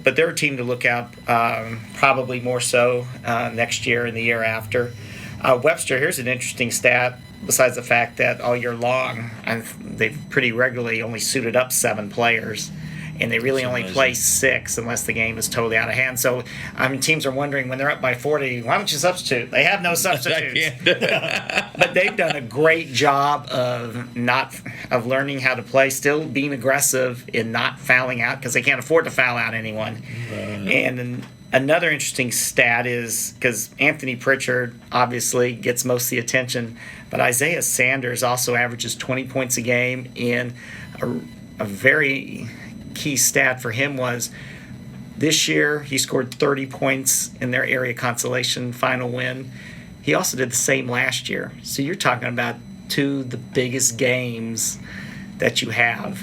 But they're a team to look out, probably more so next year and the year after. Webster, here's an interesting stat. Besides the fact that all year long, they've pretty regularly only suited up 7 players, and they really only play 6 unless the game is totally out of hand. So, teams are wondering when they're up by 40, why don't you substitute? They have no substitutes. But they've done a great job of learning how to play, still being aggressive and not fouling out because they can't afford to foul out anyone. And another interesting stat is because Anthony Pritchard obviously gets most of the attention, but Isaiah Sanders also averages 20 points a game. And a very key stat for him was this year he scored 30 points in their area consolation final win. He also did the same last year. So you're talking about 2 of the biggest games that you have.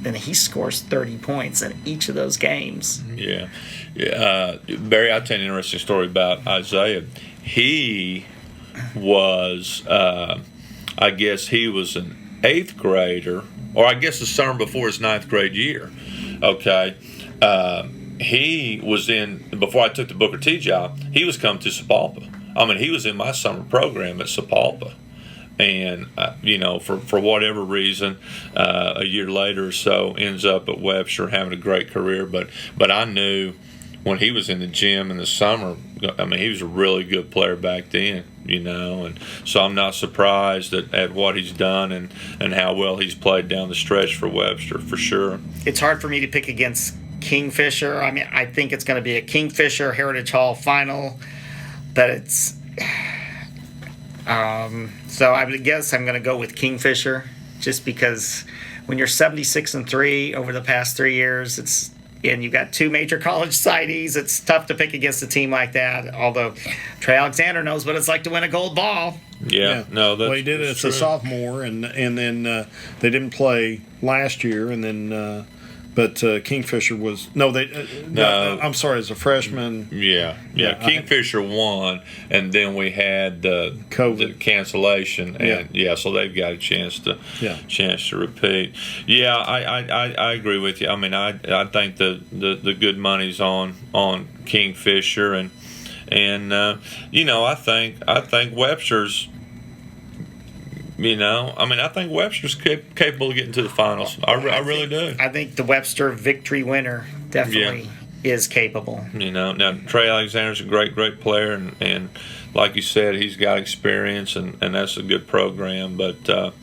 And he scores 30 points in each of those games. Yeah. Barry, I'll tell you an interesting story about Isaiah. He was, I guess he was an 8th grader, or I guess the summer before his 9th grade year. Okay. He was before I took the Booker T job, he was coming to Sapulpa. He was in my summer program at Sapulpa. And, for whatever reason, a year later or so, ends up at Webster having a great career. But I knew when he was in the gym in the summer, he was a really good player back then, and so I'm not surprised at what he's done and how well he's played down the stretch for Webster, for sure. It's hard for me to pick against Kingfisher. I think it's going to be a Kingfisher Heritage Hall final, but it's... So I would guess I'm going to go with Kingfisher, just because when you're 76-3 over the past 3 years, and you've got 2 major college signees, it's tough to pick against a team like that. Although Trey Alexander knows what it's like to win a gold ball. Yeah. No, that's, well, he did it as a sophomore, and then they didn't play last year, and then. But Kingfisher was I'm sorry, as a freshman. Yeah. Kingfisher won, and then we had the cancellation, and so they've got a chance to repeat. Yeah, I agree with you. I think the good money's on Kingfisher, and I think Webster's. I think Webster's capable of getting to the finals. I really do. I think the Webster victory winner definitely is capable. Now Trey Alexander's a great player, and like you said, he's got experience, and that's a good program. But I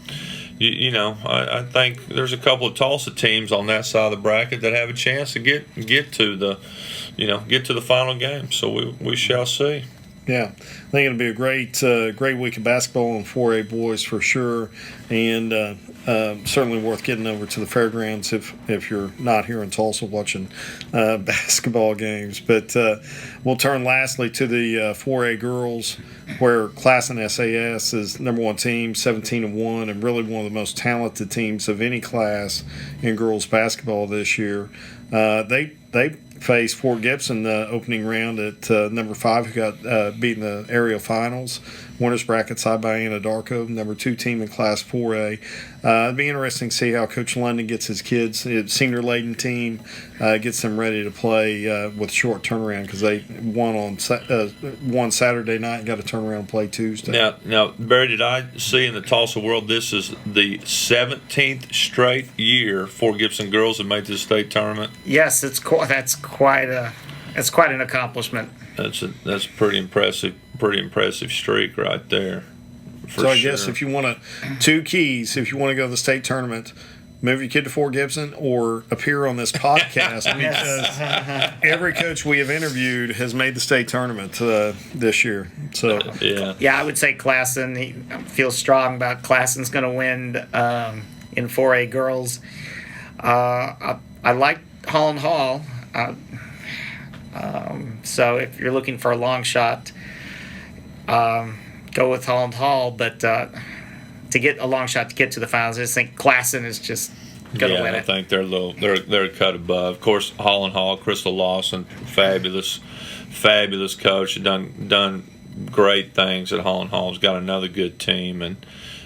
think there's a couple of Tulsa teams on that side of the bracket that have a chance to get to the final game. So we shall see. Yeah, I think it'll be a great week of basketball and 4A boys for sure, and certainly worth getting over to the fairgrounds if you're not here in Tulsa watching basketball games. But we'll turn lastly to the 4A girls, where Classen SAS is number 1 team, 17-1, and really one of the most talented teams of any class in girls basketball this year. They faced Fort Gibson the opening round at number 5, who got beat in the area finals. Winners bracket side by Anadarko, number 2 team in Class 4A. It'd be interesting to see how Coach London gets his kids, his senior-laden team, gets them ready to play with short turnaround, because they won Saturday night and got to turn around and play Tuesday. Now, Barry, did I see in the Tulsa world this is the 17th straight year Fort Gibson girls have made the state tournament? Yes, that's quite an accomplishment. That's pretty impressive streak right there. So I guess if you want 2 keys, if you want to go to the state tournament, move your kid to Fort Gibson or appear on this podcast, because every coach we have interviewed has made the state tournament this year. So yeah, I would say Classen. He feels strong about Classen's going to win in 4A girls. I like Holland Hall. So if you're looking for a long shot, go with Holland Hall. But to get a long shot to get to the finals, I just think Classen is just going to win it. I think they're a cut above. Of course, Holland Hall, Crystal Lawson, fabulous coach. Done great things at Holland Hall. Has got another good team,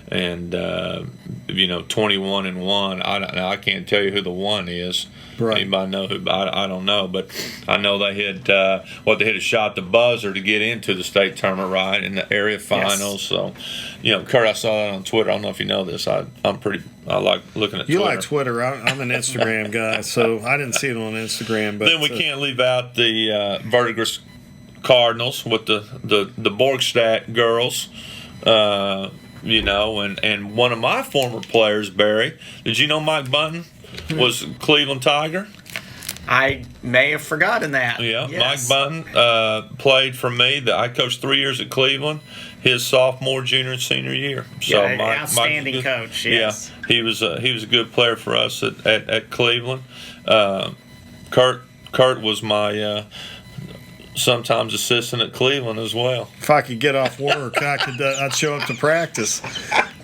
and 21-1. I can't tell you who the one is. Right. Anybody know who? I don't know, but I know they hit they hit a shot the buzzer to get into the state tournament, right, in the area finals. Yes. So, Kurt, I saw that on Twitter. I don't know if you know this. I like looking at Twitter. You like Twitter. I'm an Instagram guy, so I didn't see it on Instagram. But then we can't leave out the Verdigris Cardinals with the Borgstadt girls. And one of my former players, Barry. Did you know Mike Bunton was a Cleveland Tiger? I may have forgotten that. Yeah, Yes. Mike Bunton played for me. I coached 3 years at Cleveland, his sophomore, junior, and senior year. So Yeah, outstanding coach. Yes. Yeah, he was a good player for us at Cleveland. Kurt was my sometimes assistant at Cleveland as well. if I could get off work, I'd show up to practice.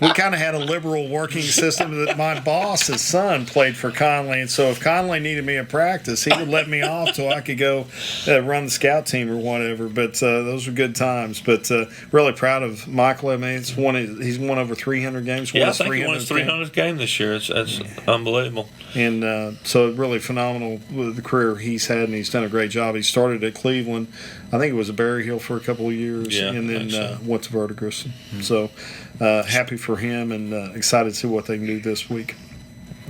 We kind of had a liberal working system that my boss's son played for Conley, and so if Conley needed me at practice, he would let me off so I could go run the scout team or whatever. But those were good times. But really proud of Michael. I mean, he's won over 300 games. Yeah, I think he won his 300th game this year. That's unbelievable. And so really phenomenal with the career he's had, and he's done a great job. He started at Cleveland. I think it was a Berry Hill for a couple of years, Yeah, and then so. went to Verdigris. So happy for him, and excited to see what they can do this week.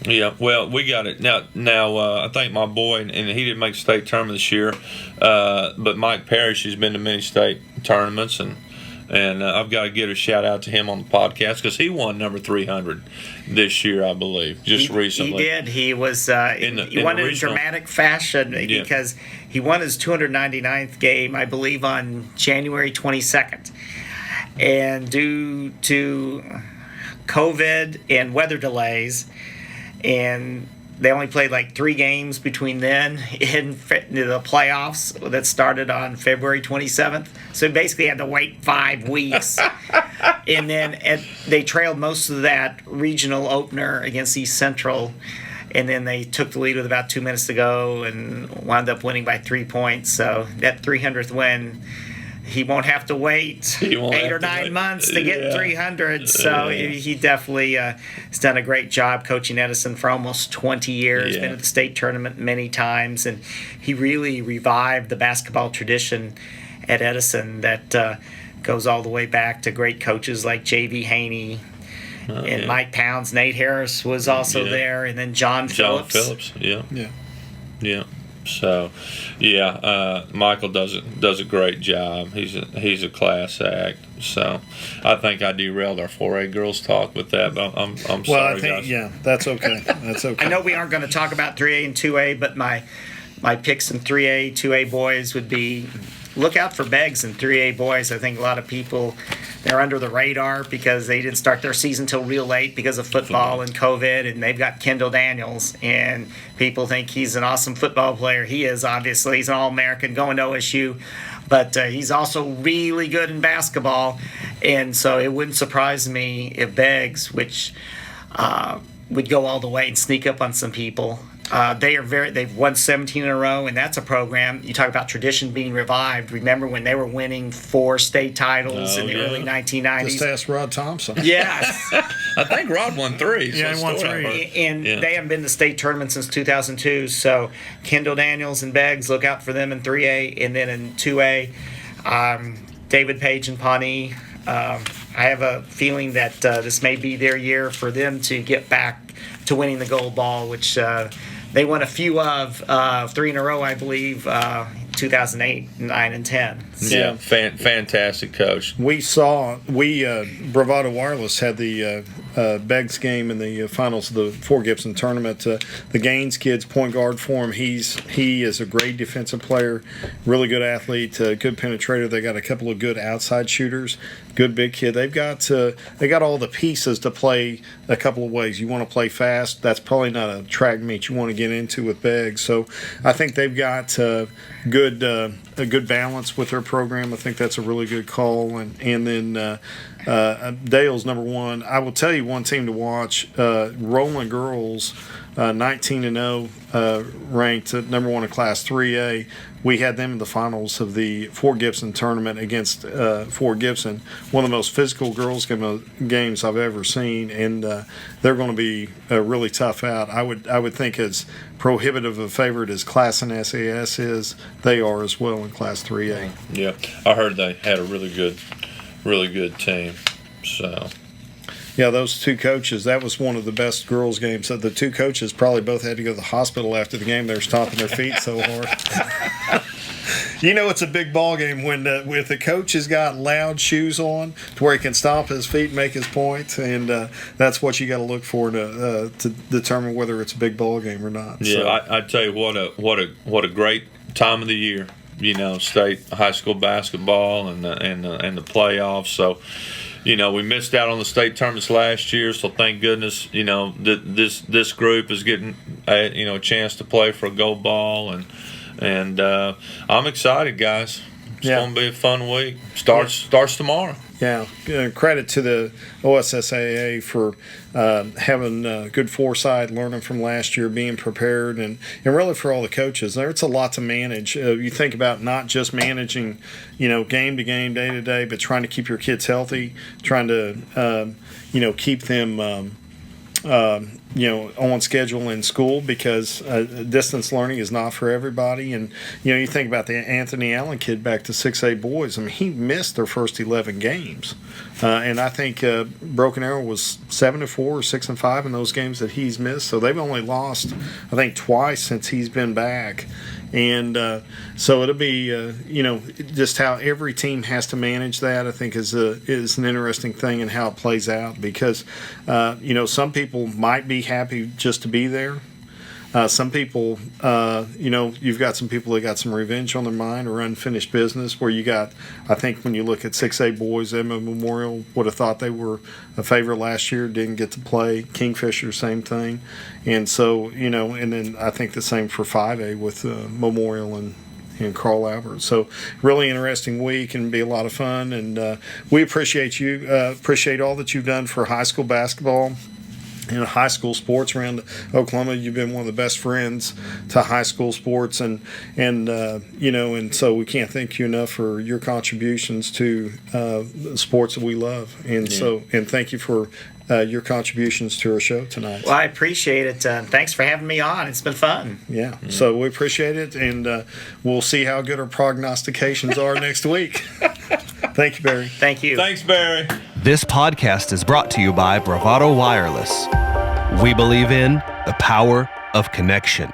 Yeah, well, we got it now. I think my boy, and he didn't make state tournament this year, but Mike Parrish has been to many state tournaments, and I've got to give a shout out to him on the podcast because he won number 300 this year, I believe, recently. He did. He was. He won it in dramatic fashion because he won his 299th game, I believe, on January 22nd, and due to COVID and weather delays, and they only played like 3 games between then and the playoffs that started on February 27th. So basically had to wait 5 weeks. And then they trailed most of that regional opener against East Central. And then they took the lead with about 2 minutes to go and wound up winning by 3 points. So that 300th win, he won't have to wait 8 or 9 months to get 300. So he definitely has done a great job coaching Edison for almost 20 years, been at the state tournament many times, and he really revived the basketball tradition at Edison that goes all the way back to great coaches like J.V. Haney and Mike Pounds. Nate Harris was also there, and then John Phillips. Yeah. So, Michael does a great job. He's a class act. So, I think I derailed our 4A girls talk with that. But I'm sorry, Well, I think guys. that's okay. That's okay. I know we aren't going to talk about 3A and 2A, but my picks in 3A, 2A boys would be look out for Beggs and 3A boys. I think a lot of people, they're under the radar because they didn't start their season till real late because of football and COVID, and they've got Kendall Daniels, and people think he's an awesome football player. He is, obviously. He's an All-American going to OSU, but he's also really good in basketball, and so it wouldn't surprise me if Beggs, which would go all the way and sneak up on some people. They've won 17 in a row, and that's a program. You talk about tradition being revived. Remember when they were winning 4 state titles in the early 1990s? Just ask Rod Thompson. Yes. I think Rod won 3. Yeah, he won 3. And they haven't been to state tournament since 2002. So Kendall Daniels and Beggs, look out for them in 3A. And then in 2A, David Page and Pawnee. I have a feeling that this may be their year for them to get back to winning the gold ball, which they won a few of 3 in a row, I believe, 2008, 9, and 10. So. Yeah, fantastic coach. Bravado Wireless had the Beggs game in the finals of the Fort Gibson tournament. The Gaines kid's point guard for him. He is a great defensive player, really good athlete, good penetrator. They got a couple of good outside shooters, good big kid. They got all the pieces to play a couple of ways. You want to play fast. That's probably not a track meet you want to get into with Beggs. So I think they've got a good balance with their program. I think that's a really good call. And then Dale's number 1. I will tell you one team to watch. Roland girls 19-0, ranked at number 1 in Class 3A. We had them in the finals of the Fort Gibson tournament against Fort Gibson, one of the most physical girls games I've ever seen, and they're going to be really tough out. I would think as prohibitive a favorite as Class and SAS is, they are as well in Class 3A. Yeah, I heard they had a really good team. So. Yeah, those two coaches, that was one of the best girls' games. The two coaches probably both had to go to the hospital after the game. They were stomping their feet so hard. You know it's a big ball game when if the coach has got loud shoes on to where he can stomp his feet and make his points, and that's what you got to look for to determine whether it's a big ball game or not. Yeah, so. I tell you what a great time of the year. You know, state high school basketball and the playoffs. So. You know, we missed out on the state tournaments last year, so thank goodness, you know, this group is getting a chance to play for a gold ball, and I'm excited, guys. It's going to be a fun week. Starts tomorrow. Yeah, credit to the OSSAA for having good foresight, learning from last year, being prepared, and really for all the coaches. It's a lot to manage. You think about not just managing, game to game, day to day, but trying to keep your kids healthy, trying to, keep them on schedule in school, because distance learning is not for everybody. And, you think about the Anthony Allen kid back to 6A boys. I mean, he missed their first 11 games. And I think Broken Arrow was 7-4 or 6-5 in those games that he's missed. So they've only lost, I think, twice since he's been back. And so it'll be, just how every team has to manage that, I think, is an interesting thing in how it plays out, because, some people might be happy just to be there. Some people, you've got some people that got some revenge on their mind or unfinished business, where you got, I think when you look at 6A boys, Emma Memorial would have thought they were a favorite last year, didn't get to play. Kingfisher, same thing. And so, and then I think the same for 5A with Memorial and Carl Albert. So really interesting week, and be a lot of fun. And we appreciate you, appreciate all that you've done for high school basketball. High school sports around Oklahoma. You've been one of the best friends to high school sports, and so we can't thank you enough for your contributions to the sports that we love. And and thank you for your contributions to our show tonight. Well, I appreciate it. Thanks for having me on. It's been fun. Yeah. So we appreciate it, and we'll see how good our prognostications are next week. Thank you, Barry. Thank you. Thanks, Barry. This podcast is brought to you by Bravado Wireless. We believe in the power of connection.